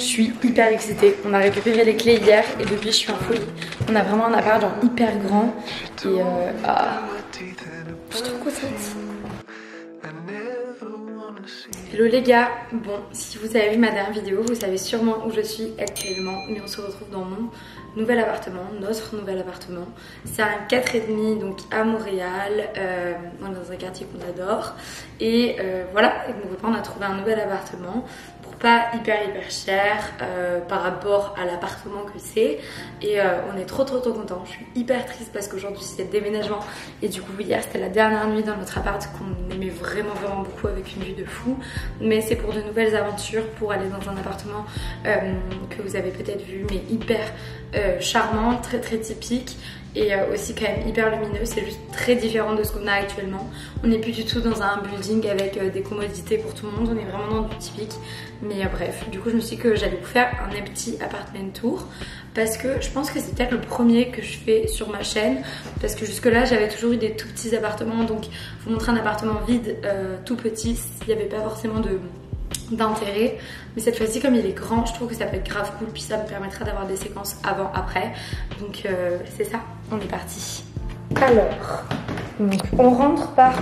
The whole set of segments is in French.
Je suis hyper excitée. On a récupéré les clés hier et depuis je suis en folie. On a vraiment un appart genre hyper grand et je suis trop contente. Hello les gars, bon si vous avez vu ma dernière vidéo vous savez sûrement où je suis actuellement, mais on se retrouve dans mon nouvel appartement, notre nouvel appartement. C'est un 4,5 donc à Montréal, on est dans un quartier qu'on adore et voilà, avec mon copain on a trouvé un nouvel appartement pour pas hyper cher par rapport à l'appartement que c'est et on est trop contents. Je suis hyper triste parce qu'aujourd'hui c'est le déménagement et du coup hier c'était la dernière nuit dans notre appart qu'on aimait vraiment beaucoup avec une vue de fou, mais c'est pour de nouvelles aventures, pour aller dans un appartement que vous avez peut-être vu mais hyper charmant, très typique et aussi quand même hyper lumineux. C'est juste très différent de ce qu'on a actuellement. On n'est plus du tout dans un building avec des commodités pour tout le monde, on est vraiment dans du typique. Mais bref, du coup je me suis dit que j'allais vous faire un petit apartment tour parce que je pense que c'est peut-être le premier que je fais sur ma chaîne, parce que jusque là j'avais toujours eu des tout petits appartements, donc vous montrer un appartement vide tout petit, il n'y avait pas forcément d'intérêt, mais cette fois-ci comme il est grand je trouve que ça peut être grave cool, puis ça me permettra d'avoir des séquences avant après, donc c'est ça, on est parti. Alors donc on rentre par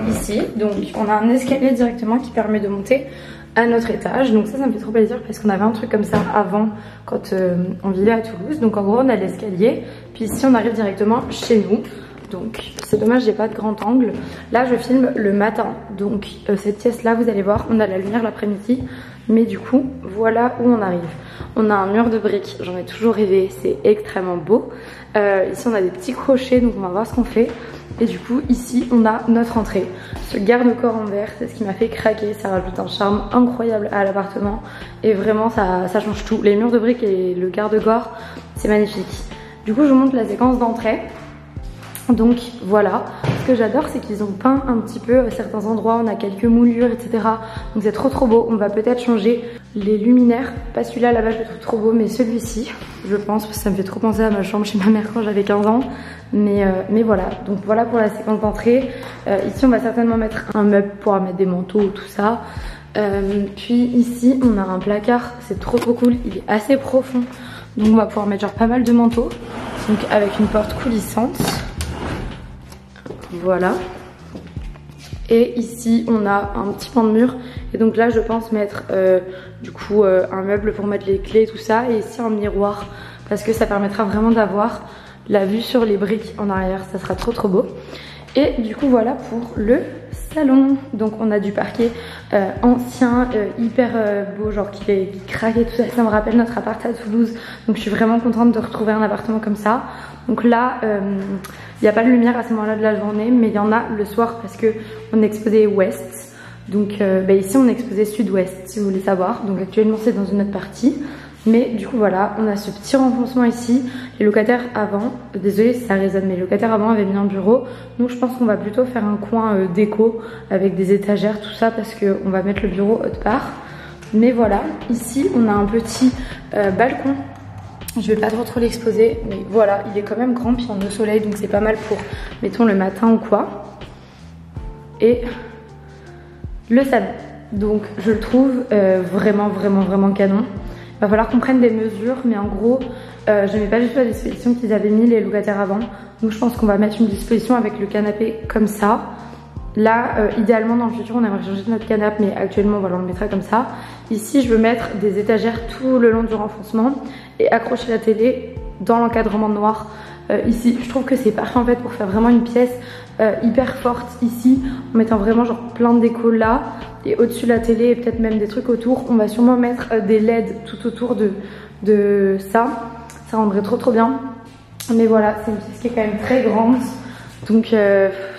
ici, donc on a un escalier directement qui permet de monter à notre étage, donc ça me fait trop plaisir parce qu'on avait un truc comme ça avant quand on vivait à Toulouse. Donc en gros on a l'escalier, puis ici on arrive directement chez nous. Donc c'est dommage, j'ai pas de grand angle. Là je filme le matin, donc cette pièce là vous allez voir on a la lumière l'après-midi, mais du coup voilà où on arrive. On a un mur de briques, j'en ai toujours rêvé, c'est extrêmement beau. Ici on a des petits crochets, donc on va voir ce qu'on fait. Et du coup ici on a notre entrée. Ce garde-corps en verre c'est ce qui m'a fait craquer, ça rajoute un charme incroyable à l'appartement et vraiment ça change tout. Les murs de briques et le garde-corps c'est magnifique. Du coup je vous montre la séquence d'entrée. Donc voilà, ce que j'adore c'est qu'ils ont peint un petit peu certains endroits, on a quelques moulures etc. Donc c'est trop beau. On va peut-être changer les luminaires, pas celui-là là-bas je le trouve trop beau, mais celui-ci je pense, parce que ça me fait trop penser à ma chambre chez ma mère quand j'avais 15 ans. Mais voilà, donc voilà pour la séquence d'entrée. Ici on va certainement mettre un meuble pour mettre des manteaux, tout ça. Puis ici on a un placard, c'est trop cool, il est assez profond. Donc on va pouvoir mettre genre pas mal de manteaux. Donc avec une porte coulissante. Voilà. Et ici on a un petit pan de mur. Et donc là je pense mettre du coup un meuble pour mettre les clés, tout ça. Et ici un miroir, parce que ça permettra vraiment d'avoir la vue sur les briques en arrière, ça sera trop beau. Et du coup voilà pour le salon. Donc on a du parquet ancien, hyper beau, genre qui craque et tout ça. Ça me rappelle notre appart à Toulouse. Donc je suis vraiment contente de retrouver un appartement comme ça. Donc là, il n'y a pas de lumière à ce moment-là de la journée, mais il y en a le soir parce que on est exposé ouest. Donc ici on est exposé sud-ouest si vous voulez savoir. Donc actuellement c'est dans une autre partie. Mais du coup voilà, on a ce petit renfoncement ici. Les locataires avant, désolée si ça résonne, mais les locataires avant avaient mis un bureau. Donc je pense qu'on va plutôt faire un coin déco avec des étagères, tout ça, parce qu'on va mettre le bureau autre part. Mais voilà, ici on a un petit balcon. Je vais pas trop l'exposer, mais voilà, il est quand même grand, puis on est au soleil, donc c'est pas mal pour, mettons, le matin ou quoi. Et le salon, donc je le trouve vraiment canon. Il va falloir qu'on prenne des mesures, mais en gros, je mets pas du tout la disposition qu'ils avaient mis les locataires avant. Donc je pense qu'on va mettre une disposition avec le canapé comme ça. Là, idéalement dans le futur, on aimerait changer notre canapé, mais actuellement, voilà, on le mettra comme ça. Ici, je veux mettre des étagères tout le long du renfoncement et accrocher la télé dans l'encadrement noir. Ici, je trouve que c'est parfait en fait pour faire vraiment une pièce hyper forte ici, en mettant vraiment genre plein de déco là et au-dessus la télé et peut-être même des trucs autour. On va sûrement mettre des LED tout autour de ça. Ça rendrait trop bien. Mais voilà, c'est une pièce qui est quand même très grande. Donc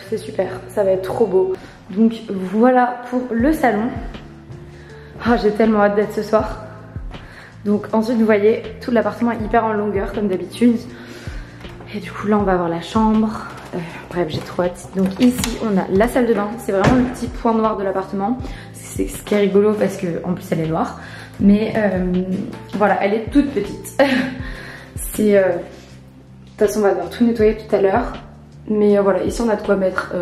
c'est super, ça va être trop beau. Donc voilà pour le salon. Oh, j'ai tellement hâte d'être ce soir. Donc ensuite vous voyez, tout l'appartement est hyper en longueur comme d'habitude. Et du coup là on va avoir la chambre. Bref, j'ai trop hâte. Donc ici on a la salle de bain. C'est vraiment le petit point noir de l'appartement. C'est ce qui est rigolo parce que en plus elle est noire. Mais voilà, elle est toute petite. C'est de toute façon on va devoir tout nettoyer tout à l'heure. Mais voilà, ici on a de quoi mettre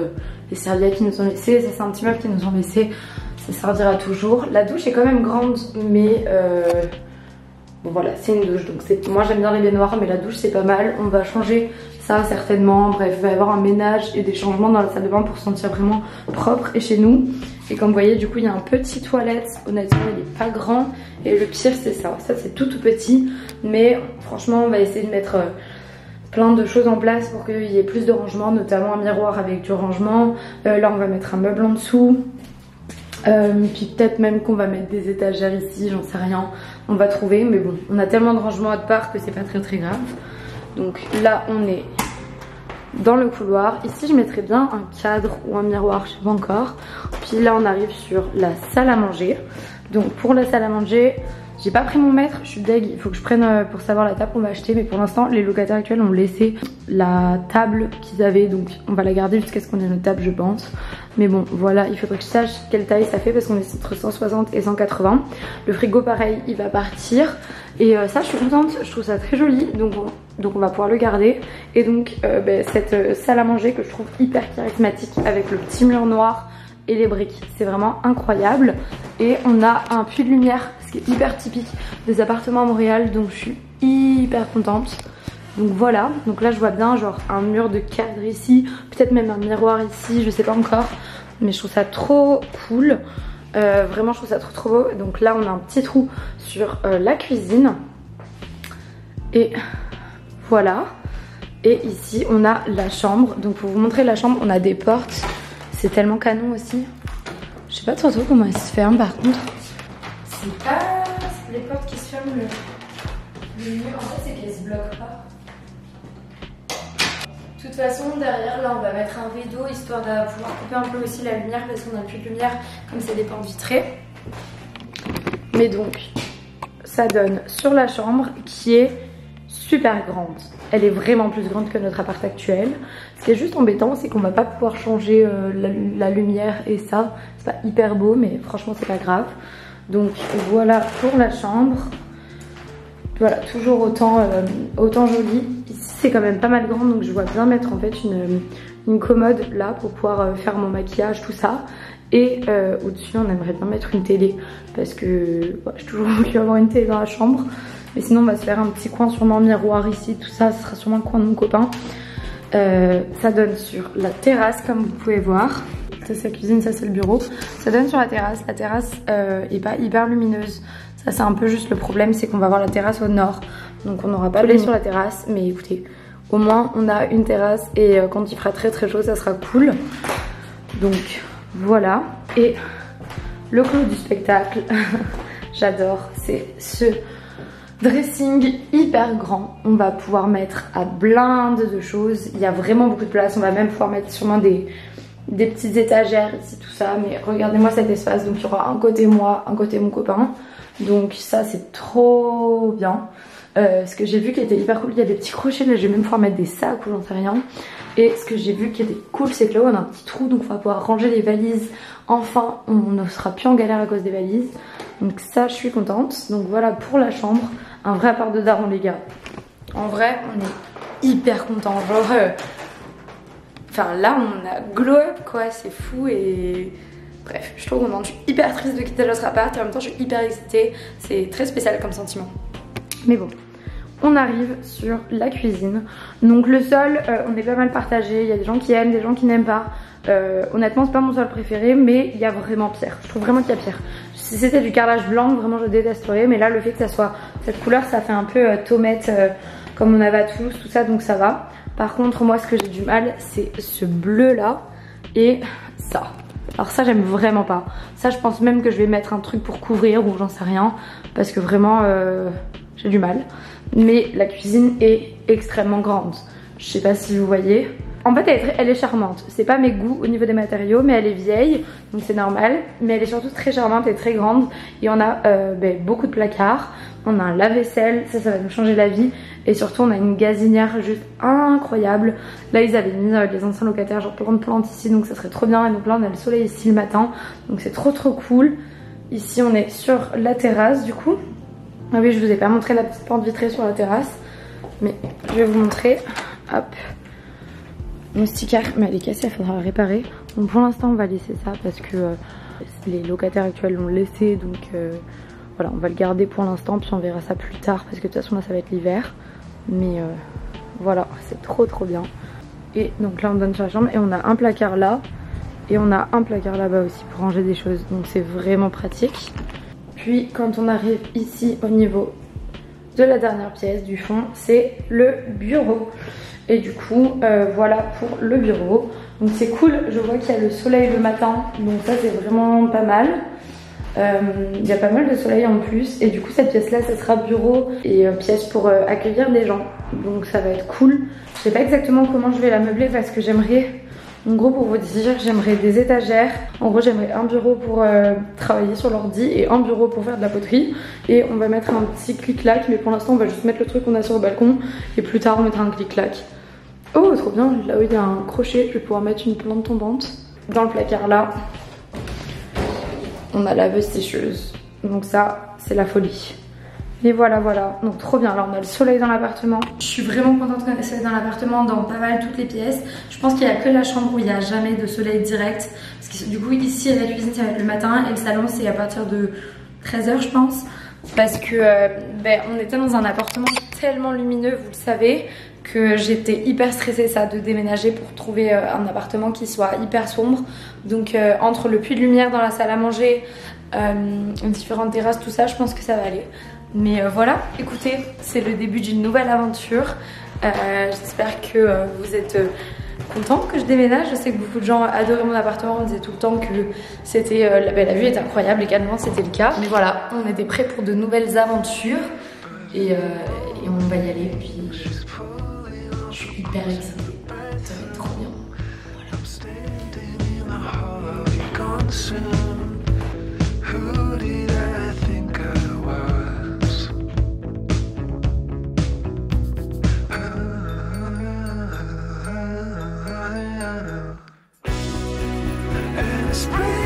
les serviettes qui nous ont laissées. Ça c'est un petit meuble qu'ils nous ont laissé. Ça servira toujours. La douche est quand même grande, mais Bon voilà, c'est une douche, donc moi j'aime bien les baignoires, mais la douche c'est pas mal. On va changer ça certainement, bref, il va y avoir un ménage et des changements dans la salle de bain pour se sentir vraiment propre et chez nous. Et comme vous voyez, du coup il y a un petit toilette, honnêtement il est pas grand. Et le pire c'est ça, c'est tout petit, mais franchement on va essayer de mettre plein de choses en place pour qu'il y ait plus de rangement, notamment un miroir avec du rangement. Là on va mettre un meuble en dessous. Puis peut-être même qu'on va mettre des étagères ici, j'en sais rien, on va trouver, mais bon, on a tellement de rangements à part que c'est pas très grave. Donc là on est dans le couloir, ici je mettrais bien un cadre ou un miroir, je sais pas encore. Puis là on arrive sur la salle à manger. Donc pour la salle à manger, j'ai pas pris mon mètre, je suis deg, il faut que je prenne pour savoir la table qu'on va acheter. Mais pour l'instant les locataires actuels ont laissé la table qu'ils avaient, donc on va la garder jusqu'à ce qu'on ait notre table je pense. Mais bon voilà, il faudrait que je sache quelle taille ça fait parce qu'on est entre 160 et 180. Le frigo pareil il va partir. Et ça je suis contente, je trouve ça très joli, donc on va pouvoir le garder. Et donc cette salle à manger que je trouve hyper charismatique avec le petit mur noir et les briques, c'est vraiment incroyable. Et on a un puits de lumière, ce qui est hyper typique des appartements à Montréal, donc je suis hyper contente. Donc voilà, donc là je vois bien genre un mur de cadre ici, peut-être même un miroir ici, je sais pas encore, mais je trouve ça trop cool. Vraiment je trouve ça trop beau. Donc là on a un petit trou sur la cuisine et voilà. Et ici on a la chambre, donc pour vous montrer la chambre on a des portes. C'est tellement canon aussi. Je sais pas trop comment elle se ferme par contre. C'est pas les portes qui se ferment le mieux. En fait c'est qu'elles se bloquent pas. De toute façon derrière là on va mettre un rideau histoire de pouvoir couper un peu aussi la lumière parce qu'on a plus de lumière comme c'est des portes vitrées. Mais donc ça donne sur la chambre qui est super grande. Elle est vraiment plus grande que notre appart actuel. Ce qui est juste embêtant, c'est qu'on va pas pouvoir changer la lumière et ça. C'est pas hyper beau, mais franchement c'est pas grave. Donc voilà pour la chambre. Voilà, toujours autant joli. Ici c'est quand même pas mal grand, donc je vois bien mettre en fait une commode là pour pouvoir faire mon maquillage, tout ça. Et au-dessus on aimerait bien mettre une télé parce que j'ai toujours voulu avoir une télé dans la chambre. Mais sinon on va se faire un petit coin sûrement miroir ici, tout ça, ce sera sûrement le coin de mon copain. Ça donne sur la terrasse comme vous pouvez voir. Ça c'est la cuisine, ça c'est le bureau. Ça donne sur la terrasse est pas hyper lumineuse. Ça c'est un peu juste le problème, c'est qu'on va avoir la terrasse au nord. Donc on n'aura pas de sur la terrasse, mais écoutez, au moins on a une terrasse et quand il fera très chaud ça sera cool. Donc voilà. Et le clou du spectacle, j'adore, c'est ce dressing hyper grand. On va pouvoir mettre à blinde de choses. Il y a vraiment beaucoup de place. On va même pouvoir mettre sûrement des petites étagères ici, tout ça. Mais regardez-moi cet espace. Donc il y aura un côté moi, un côté mon copain. Donc ça c'est trop bien. Ce que j'ai vu qui était hyper cool, il y a des petits crochets. Là je vais même pouvoir mettre des sacs ou j'en sais rien. Et ce que j'ai vu qui était cool, c'est que là on a un petit trou. Donc on va pouvoir ranger les valises. Enfin on ne sera plus en galère à cause des valises. Donc ça je suis contente. Donc voilà pour la chambre. Un vrai appart de daron les gars. En vrai on est hyper contents. Genre enfin là on a glow up quoi, c'est fou. Et bref, je suis trop contente. Je suis hyper triste de quitter notre appart et en même temps je suis hyper excitée. C'est très spécial comme sentiment. Mais bon, on arrive sur la cuisine. Donc le sol, on est pas mal partagé. Il y a des gens qui aiment, des gens qui n'aiment pas. Honnêtement c'est pas mon sol préféré, mais il y a vraiment pire. Je trouve vraiment qu'il y a pire. Si c'était du carrelage blanc, vraiment je détesterais. Mais là le fait que ça soit cette couleur, ça fait un peu tomate comme on avait à Toulouse, tout ça, donc ça va. Par contre moi ce que j'ai du mal c'est ce bleu là et ça. Alors ça j'aime vraiment pas. Ça je pense même que je vais mettre un truc pour couvrir ou j'en sais rien. Parce que vraiment j'ai du mal. Mais la cuisine est extrêmement grande. Je sais pas si vous voyez. En fait elle est charmante. C'est pas mes goûts au niveau des matériaux, mais elle est vieille, donc c'est normal. Mais elle est surtout très charmante et très grande. Et on a beaucoup de placards. On a un lave-vaisselle, ça va nous changer la vie. Et surtout on a une gazinière juste incroyable. Là ils avaient mis les anciens locataires genre plein de plantes ici, donc ça serait trop bien. Et donc là on a le soleil ici le matin, donc c'est trop cool. Ici on est sur la terrasse du coup. Ah oui je vous ai pas montré la petite porte vitrée sur la terrasse, mais je vais vous montrer. Hop, moustiquaire, mais elle est cassée, il faudra la réparer. Donc pour l'instant on va laisser ça parce que les locataires actuels l'ont laissé, donc voilà, voilà, on va le garder pour l'instant, puis on verra ça plus tard parce que de toute façon là ça va être l'hiver. Mais voilà, c'est trop bien. Et donc là on donne sur la chambre et on a un placard là. Et on a un placard là-bas aussi pour ranger des choses. Donc c'est vraiment pratique. Puis quand on arrive ici au niveau de la dernière pièce du fond, c'est le bureau. Et du coup voilà pour le bureau. Donc c'est cool, je vois qu'il y a le soleil le matin. Donc ça c'est vraiment pas mal. Il y a pas mal de soleil en plus. Et du coup cette pièce là ça sera bureau et pièce pour accueillir des gens. Donc ça va être cool. Je sais pas exactement comment je vais la meubler parce que j'aimerais... En gros pour vous dire j'aimerais des étagères. En gros j'aimerais un bureau pour travailler sur l'ordi et un bureau pour faire de la poterie. Et on va mettre un petit clic-clac, mais pour l'instant on va juste mettre le truc qu'on a sur le balcon. Et plus tard on mettra un clic-clac. Oh trop bien, là où il y a un crochet je vais pouvoir mettre une plante tombante. Dans le placard là on a la laveuse sécheuse. Donc ça c'est la folie. Et voilà, donc trop bien. Là on a le soleil dans l'appartement. Je suis vraiment contente qu'on ait le soleil dans l'appartement, dans pas mal toutes les pièces. Je pense qu'il n'y a que la chambre où il n'y a jamais de soleil direct. Parce que du coup ici à la cuisine ça va être le matin et le salon c'est à partir de 13 h je pense. Parce que on était dans un appartement tellement lumineux, vous le savez, que j'étais hyper stressée ça de déménager pour trouver un appartement qui soit hyper sombre. Donc entre le puits de lumière dans la salle à manger, différentes terrasses, tout ça, je pense que ça va aller. Mais voilà, écoutez, c'est le début d'une nouvelle aventure. J'espère que vous êtes contents que je déménage. Je sais que beaucoup de gens adoraient mon appartement, on disait tout le temps que c'était la vue est incroyable, également c'était le cas. Mais voilà, on était prêts pour de nouvelles aventures et on va y aller. Puis je suis hyper excitée, ça va être trop bien. Voilà. Spring